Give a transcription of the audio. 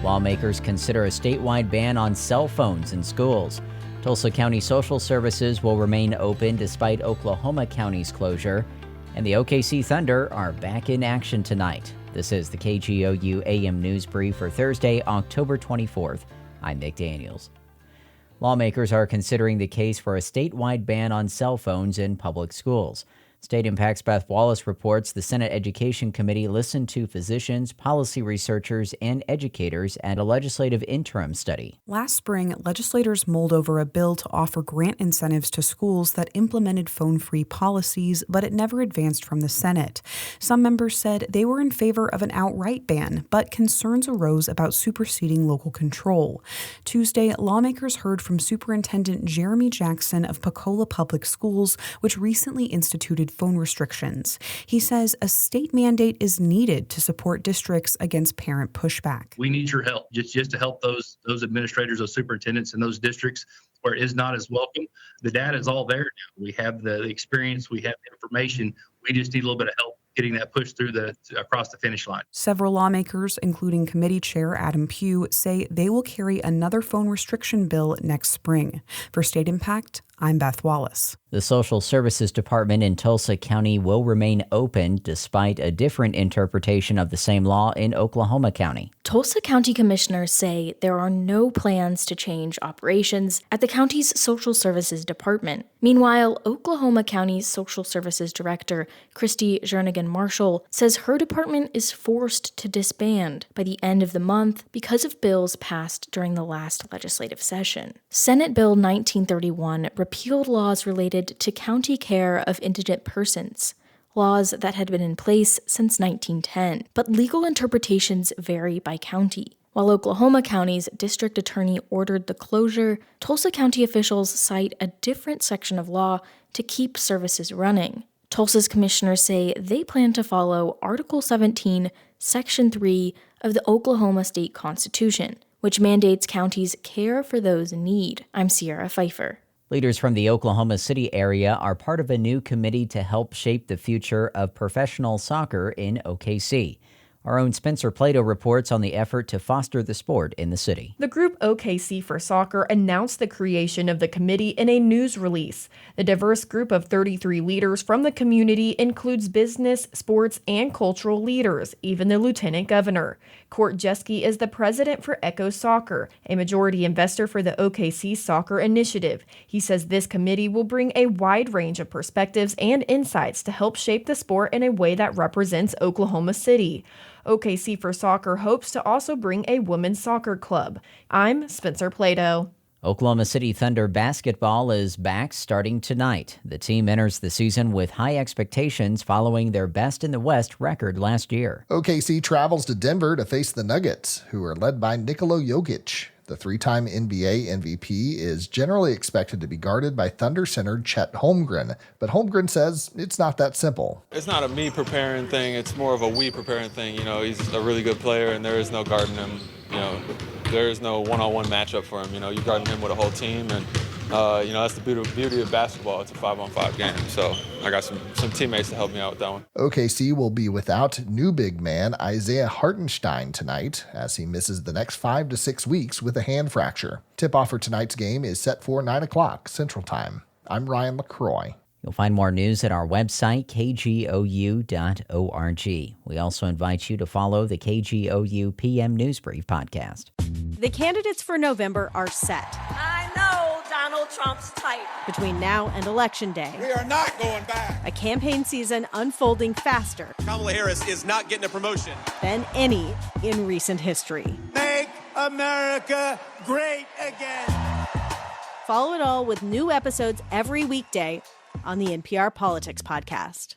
Lawmakers consider a statewide ban on cell phones in schools. Tulsa County Social Services will remain open despite Oklahoma County's closure. And the OKC Thunder are back in action tonight. This is the KGOU AM News Brief for Thursday, October 24th. I'm Nick Daniels. Lawmakers are considering the case for a statewide ban on cell phones in public schools. State Impact's Beth Wallace reports the Senate Education Committee listened to physicians, policy researchers, and educators at a legislative interim study. Last spring, legislators mulled over a bill to offer grant incentives to schools that implemented phone-free policies, but it never advanced from the Senate. Some members said they were in favor of an outright ban, but concerns arose about superseding local control. Tuesday, lawmakers heard from Superintendent Jeremy Jackson of Pocola Public Schools, which recently instituted phone restrictions. He says a state mandate is needed to support districts against parent pushback. We need your help just to help those administrators, those superintendents in those districts where it is not as welcome. The data is all there now. We have the experience, we have the information. We just need a little bit of help getting that pushed through across the finish line. Several lawmakers, including Committee Chair Adam Pugh, say they will carry another phone restriction bill next spring. For State Impact, I'm Beth Wallace. The Social Services Department in Tulsa County will remain open despite a different interpretation of the same law in Oklahoma County. Tulsa County commissioners say there are no plans to change operations at the county's Social Services Department. Meanwhile, Oklahoma County's Social Services Director, Christy Jernigan Marshall, says her department is forced to disband by the end of the month because of bills passed during the last legislative session. Senate Bill 1931 repealed laws related to county care of indigent persons, laws that had been in place since 1910. But legal interpretations vary by county. While Oklahoma County's district attorney ordered the closure, Tulsa County officials cite a different section of law to keep services running. Tulsa's commissioners say they plan to follow Article 17, Section 3 of the Oklahoma State Constitution, which mandates counties care for those in need. I'm Sierra Pfeiffer. Leaders from the Oklahoma City area are part of a new committee to help shape the future of professional soccer in OKC. Our own Spencer Plato reports on the effort to foster the sport in the city. The group OKC for Soccer announced the creation of the committee in a news release. The diverse group of 33 leaders from the community includes business, sports, and cultural leaders, even the lieutenant governor. Court Jeske is the president for Echo Soccer, a majority investor for the OKC Soccer Initiative. He says this committee will bring a wide range of perspectives and insights to help shape the sport in a way that represents Oklahoma City. OKC for Soccer hopes to also bring a women's soccer club. I'm Spencer Plato. Oklahoma City Thunder basketball is back starting tonight. The team enters the season with high expectations following their best in the West record last year. OKC travels to Denver to face the Nuggets, who are led by Nikola Jokic. The three-time NBA MVP is generally expected to be guarded by Thunder center Chet Holmgren, but Holmgren says it's not that simple. It's not a me preparing thing, it's more of a we preparing thing. You know, he's a really good player and there is no guarding him. You know, there is no one-on-one matchup for him. You know, you're guarding him with a whole team and you know, that's the beauty of basketball. It's a 5-on-5 game. So I got some teammates to help me out with that one. OKC will be without new big man Isaiah Hartenstein tonight as he misses the next 5 to 6 weeks with a hand fracture. Tip-off for tonight's game is set for 9 o'clock Central Time. I'm Ryan LaCroix. You'll find more news at our website, kgou.org. We also invite you to follow the KGOU PM News Brief podcast. The candidates for November are set. I know Donald Trump's type. Between now and Election Day, we are not going back. A campaign season unfolding faster. Kamala Harris is not getting a promotion Than any in recent history. Make America great again. Follow it all with new episodes every weekday on the NPR Politics Podcast.